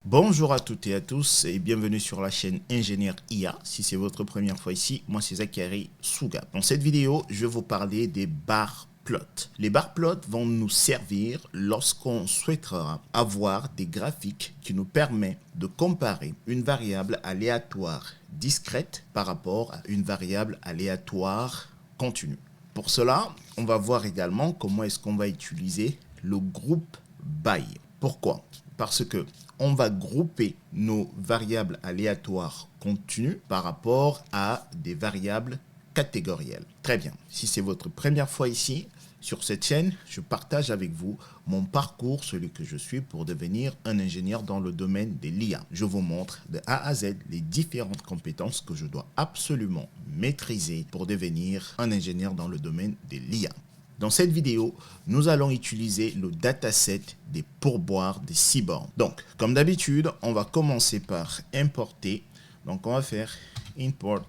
Bonjour à toutes et à tous et bienvenue sur la chaîne Ingénieur IA. Si c'est votre première fois ici, moi c'est Zachary Souga. Dans cette vidéo, je vais vous parler des bar plots. Les bar plots vont nous servir lorsqu'on souhaitera avoir des graphiques qui nous permettent de comparer une variable aléatoire discrète par rapport à une variable aléatoire continue. Pour cela, on va voir également comment est-ce qu'on va utiliser le groupe by. Pourquoi? Parce que on va grouper nos variables aléatoires continues par rapport à des variables catégorielles. Très bien. Si c'est votre première fois ici, sur cette chaîne, je partage avec vous mon parcours, celui que je suis pour devenir un ingénieur dans le domaine de l'IA. Je vous montre de A à Z les différentes compétences que je dois absolument maîtriser pour devenir un ingénieur dans le domaine de l'IA. Dans cette vidéo, nous allons utiliser le dataset des pourboires des Seaborn. Donc, comme d'habitude, on va commencer par importer. Donc, on va faire import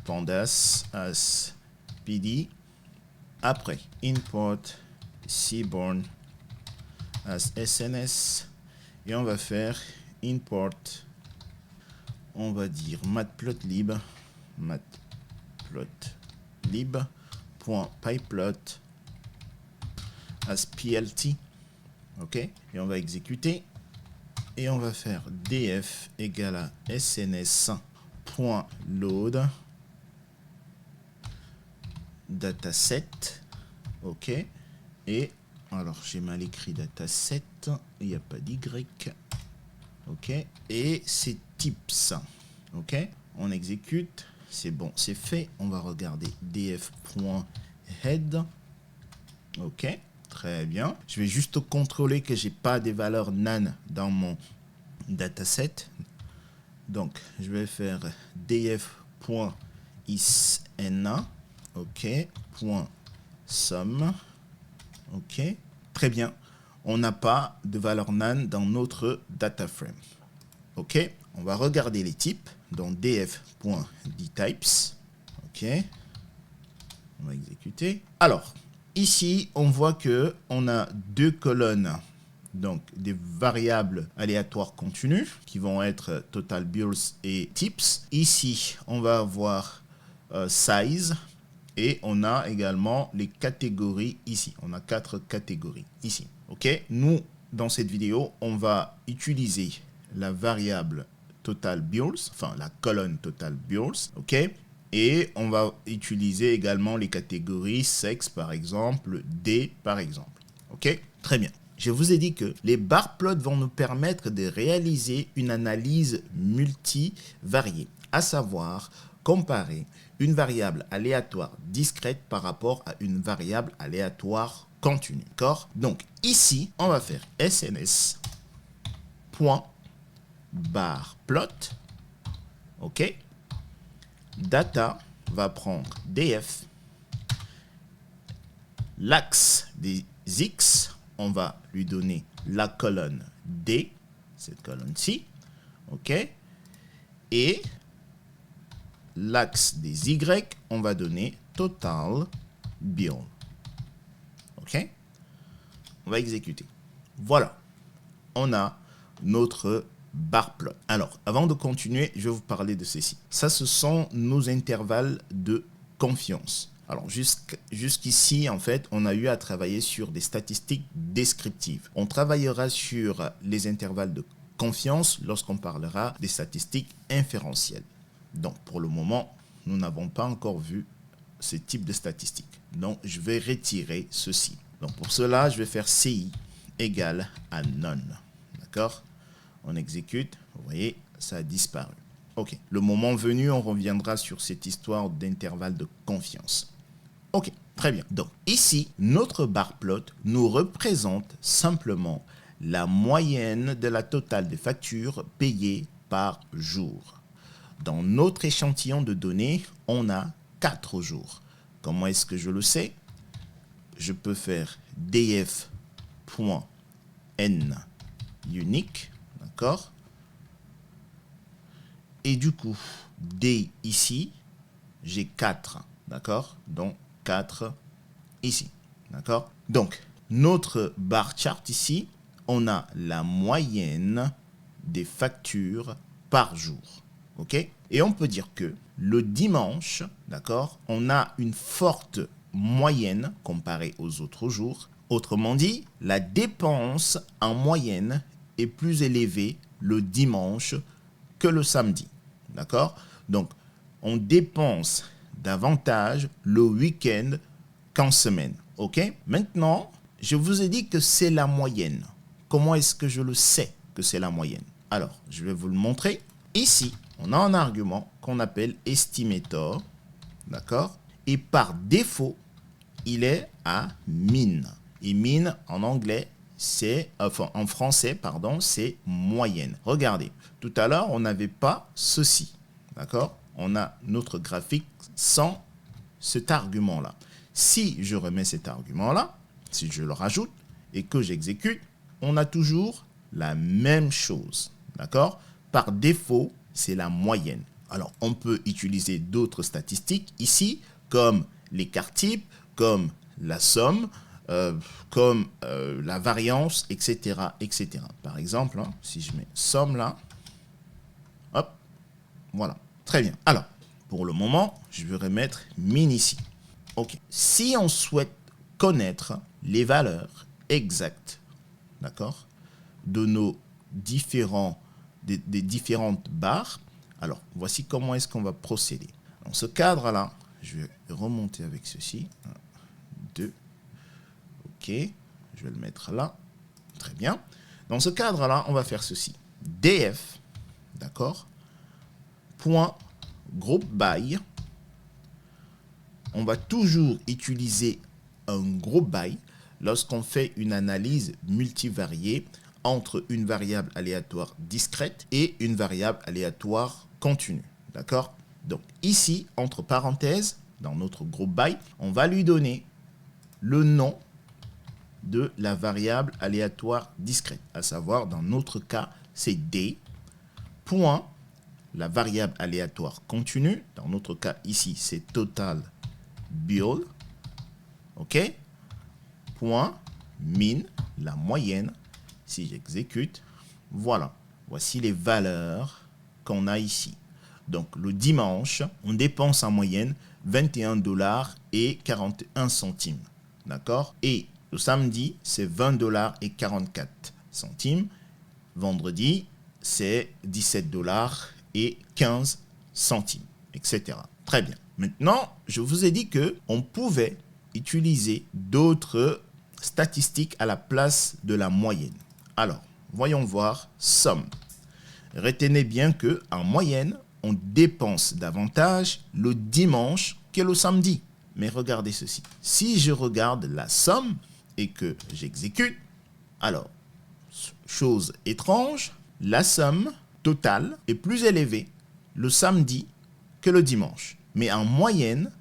pandas as pd. Après, import Seaborn as SNS. Et on va faire import, on va dire matplotlib, pyplot as plt, ok, et on va exécuter et on va faire df égale à sns.load dataset, ok, et alors j'ai mal écrit dataset, il n'y a pas d'y, ok, et c'est tips, ok, on exécute. C'est bon, c'est fait. On va regarder df.head. Ok, très bien. Je vais juste contrôler que j'ai pas des valeurs nan dans mon dataset. Donc, je vais faire df.isna. Ok, .sum. Ok, très bien. On n'a pas de valeur nan dans notre data frame. Ok, on va regarder les types. Donc df.dtypes, ok, on va exécuter. Alors, ici, on voit que on a deux colonnes, donc des variables aléatoires continues qui vont être total bills et tips. Ici, on va avoir size et on a également les catégories ici. On a 4 catégories ici, ok. Nous, dans cette vidéo, on va utiliser la variable total bills, enfin la colonne total bills, ok, et on va utiliser également les catégories sexe par exemple, D par exemple, ok, très bien. Je vous ai dit que les bar plots vont nous permettre de réaliser une analyse multivariée, à savoir comparer une variable aléatoire discrète par rapport à une variable aléatoire continue, d'accord. Donc ici on va faire sns.bar plot, ok, data va prendre df, l'axe des x, on va lui donner la colonne D, cette colonne-ci, ok, et l'axe des y, on va donner total bill, ok, on va exécuter. Voilà, on a notre bar plot. Alors, avant de continuer, je vais vous parler de ceci. Ça, ce sont nos intervalles de confiance. Alors, jusqu'ici, en fait, on a eu à travailler sur des statistiques descriptives. On travaillera sur les intervalles de confiance lorsqu'on parlera des statistiques inférentielles. Donc, pour le moment, nous n'avons pas encore vu ce type de statistiques. Donc, je vais retirer ceci. Donc, pour cela, je vais faire CI égale à none. D'accord? On exécute, vous voyez, ça a disparu. Ok, le moment venu, on reviendra sur cette histoire d'intervalle de confiance. Ok, très bien. Donc, ici, notre bar plot nous représente simplement la moyenne de la totale des factures payées par jour. Dans notre échantillon de données, on a 4 jours. Comment est-ce que je le sais? Je peux faire df.n unique, d'accord? Et du coup, D ici, j'ai 4, d'accord? Donc 4 ici, d'accord? Donc, notre bar chart ici, on a la moyenne des factures par jour. OK? Et on peut dire que le dimanche, d'accord, on a une forte moyenne comparée aux autres jours. Autrement dit, la dépense en moyenne est plus élevée le dimanche que le samedi. D'accord? Donc, on dépense davantage le week-end qu'en semaine. OK? Maintenant, je vous ai dit que c'est la moyenne. Comment est-ce que je le sais que c'est la moyenne? Alors, je vais vous le montrer. Ici, on a un argument qu'on appelle estimator. D'accord? Et par défaut, il est à min. Et min, en anglais, en français, pardon, c'est moyenne. Regardez, tout à l'heure, on n'avait pas ceci. D'accord? On a notre graphique sans cet argument-là. Si je remets cet argument-là, si je le rajoute et que j'exécute, on a toujours la même chose. D'accord? Par défaut, c'est la moyenne. Alors, on peut utiliser d'autres statistiques ici, comme l'écart type, comme la somme, comme la variance, etc., etc. Par exemple, hein, si je mets somme là, hop, voilà. Très bien. Alors, pour le moment, je vais remettre min ici. OK. Si on souhaite connaître les valeurs exactes, d'accord, de nos des différentes barres, alors, voici comment est-ce qu'on va procéder. Dans ce cadre-là, je vais remonter avec ceci. 1, 2. OK. Je vais le mettre là. Très bien. Dans ce cadre-là, on va faire ceci. DF, d'accord, point group by. On va toujours utiliser un group by lorsqu'on fait une analyse multivariée entre une variable aléatoire discrète et une variable aléatoire continue. D'accord? Donc ici, entre parenthèses, dans notre group by, on va lui donner le nom de la variable aléatoire discrète, à savoir, dans notre cas, c'est D, point, la variable aléatoire continue, dans notre cas ici, c'est total bill, OK, point, min, la moyenne, si j'exécute, voilà, voici les valeurs qu'on a ici. Donc, le dimanche, on dépense en moyenne 21 $ et 41 centimes. D'accord? Et le samedi, c'est 20 $ et 44 centimes. Vendredi, c'est 17 $ et 15 centimes, etc. Très bien. Maintenant, je vous ai dit qu'on pouvait utiliser d'autres statistiques à la place de la moyenne. Alors, voyons voir somme. Retenez bien qu'en moyenne, on dépense davantage le dimanche que le samedi. Mais regardez ceci. Si je regarde la somme et que j'exécute, alors, chose étrange, la somme totale est plus élevée le samedi que le dimanche. Mais en moyenne,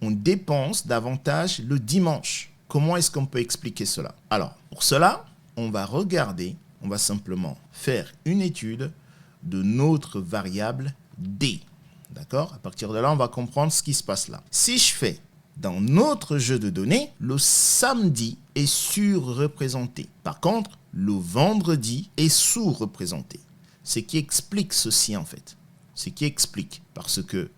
on dépense davantage le dimanche. Comment est-ce qu'on peut expliquer cela? Alors, pour cela, on va simplement faire une étude de notre variable D. D'accord? À partir de là, on va comprendre ce qui se passe là. Si je fais dans notre jeu de données, le samedi est surreprésenté. Par contre, le vendredi est sous-représenté. Ce qui explique ceci en fait. Ce qui explique parce que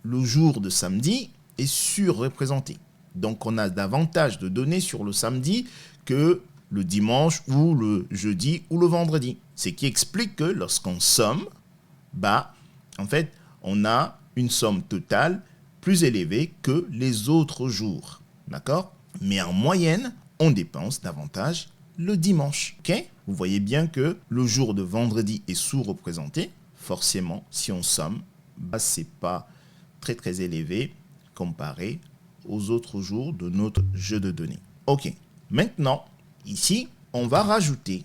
le jour de samedi est surreprésenté. Donc, on a davantage de données sur le samedi que le dimanche ou le jeudi ou le vendredi. Ce qui explique que lorsqu'on somme, en fait, on a une somme totale plus élevée que les autres jours. D'accord? Mais en moyenne, on dépense davantage le dimanche. Okay? Vous voyez bien que le jour de vendredi est sous-représenté. Forcément, si on somme, c'est pas très très élevé comparé aux autres jours de notre jeu de données. Ok. Maintenant, ici, on va rajouter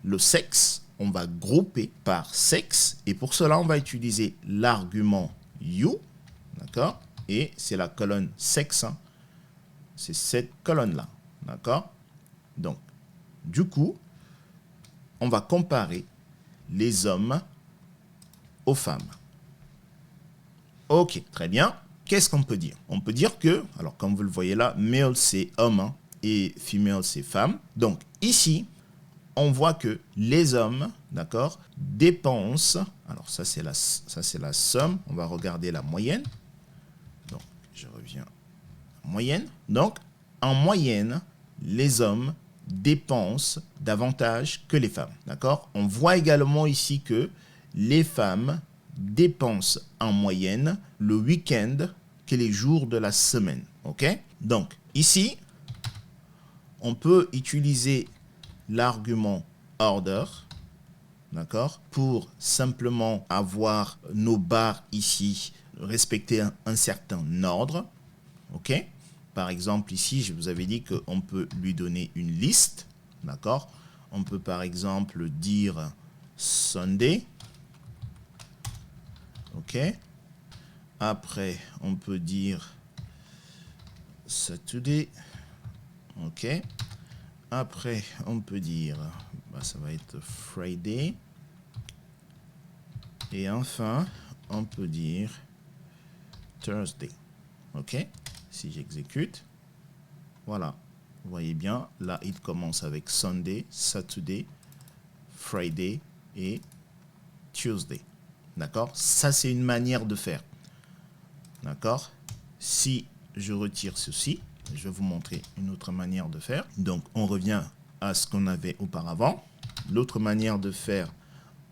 le sexe. On va grouper par sexe. Et pour cela, on va utiliser l'argument you. D'accord? Et c'est la colonne sexe. Hein. C'est cette colonne-là. D'accord? Donc, du coup, on va comparer les hommes aux femmes. Ok, très bien. Qu'est-ce qu'on peut dire? On peut dire que, alors comme vous le voyez là, male c'est homme hein, et female c'est femme. Donc ici, on voit que les hommes, d'accord, dépensent, alors ça c'est la somme, on va regarder la moyenne. Donc, je reviens en moyenne. Donc, en moyenne, les hommes dépensent davantage que les femmes, d'accord? On voit également ici que les femmes dépensent en moyenne le week-end que les jours de la semaine, ok? Donc, ici, on peut utiliser l'argument order, d'accord, pour simplement avoir nos barres ici, respecter un certain ordre, ok? Par exemple, ici, je vous avais dit qu'on peut lui donner une liste, d'accord? On peut par exemple dire Sunday, ok? Après, on peut dire Saturday, ok? Après, on peut dire, ça va être Friday. Et enfin, on peut dire Thursday. OK? Si j'exécute, voilà. Vous voyez bien, là, il commence avec Sunday, Saturday, Friday et Tuesday. D'accord? Ça, c'est une manière de faire. D'accord? Si je retire ceci, je vais vous montrer une autre manière de faire. Donc, on revient à ce qu'on avait auparavant. L'autre manière de faire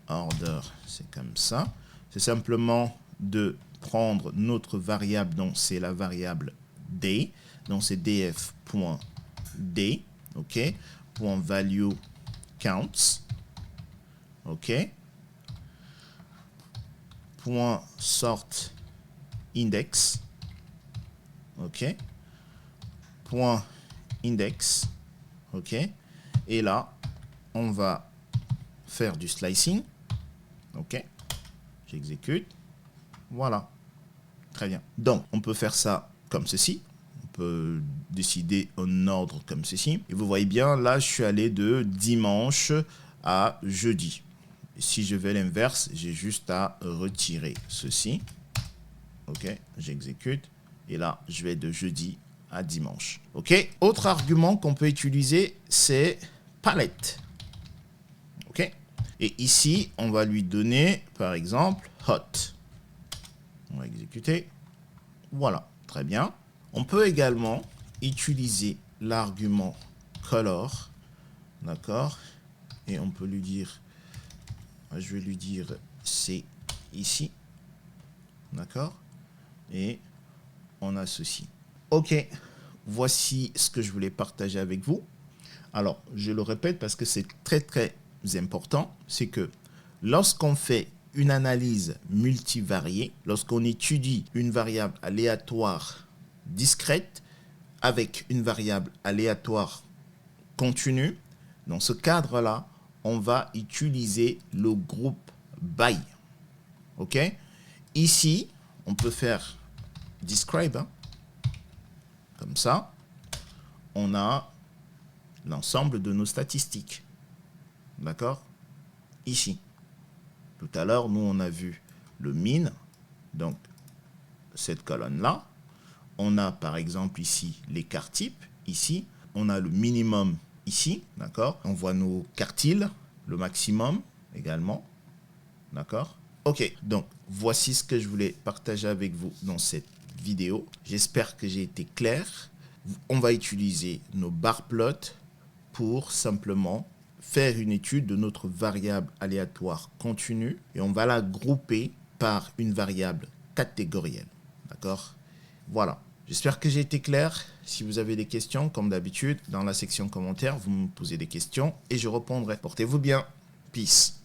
order, c'est comme ça. C'est simplement de prendre notre variable, donc c'est la variable day. Donc, c'est df.day, OK? Point value counts, OK? Point sort index, OK? Point index, ok, et là on va faire du slicing, ok, j'exécute, voilà, très bien. Donc on peut faire ça comme ceci, on peut décider un ordre comme ceci, et vous voyez bien là je suis allé de dimanche à jeudi. Et si je vais l'inverse, j'ai juste à retirer ceci, ok, j'exécute, et là je vais de jeudi à dimanche. Ok. Autre argument qu'on peut utiliser, c'est palette. Ok. Et ici, on va lui donner, par exemple, hot. On va exécuter. Voilà. Très bien. On peut également utiliser l'argument color. D'accord. Et on peut lui dire, je vais lui dire c'est ici. D'accord. Et on a ceci. Ok, voici ce que je voulais partager avec vous. Alors, je le répète parce que c'est très important, c'est que lorsqu'on fait une analyse multivariée, lorsqu'on étudie une variable aléatoire discrète avec une variable aléatoire continue, dans ce cadre-là, on va utiliser le groupe by. Ok? Ici, on peut faire describe, hein. Comme ça, on a l'ensemble de nos statistiques. D'accord? Ici. Tout à l'heure, nous, on a vu le min. Donc, cette colonne-là. On a, par exemple, ici, les quarts types. Ici, on a le minimum ici. D'accord? On voit nos quartiles, le maximum également. D'accord? Ok, donc, voici ce que je voulais partager avec vous dans cette vidéo. J'espère que j'ai été clair. On va utiliser nos bar plots pour simplement faire une étude de notre variable aléatoire continue et on va la grouper par une variable catégorielle. D'accord? Voilà. J'espère que j'ai été clair. Si vous avez des questions, comme d'habitude, dans la section commentaires, vous me posez des questions et je répondrai. Portez-vous bien. Peace.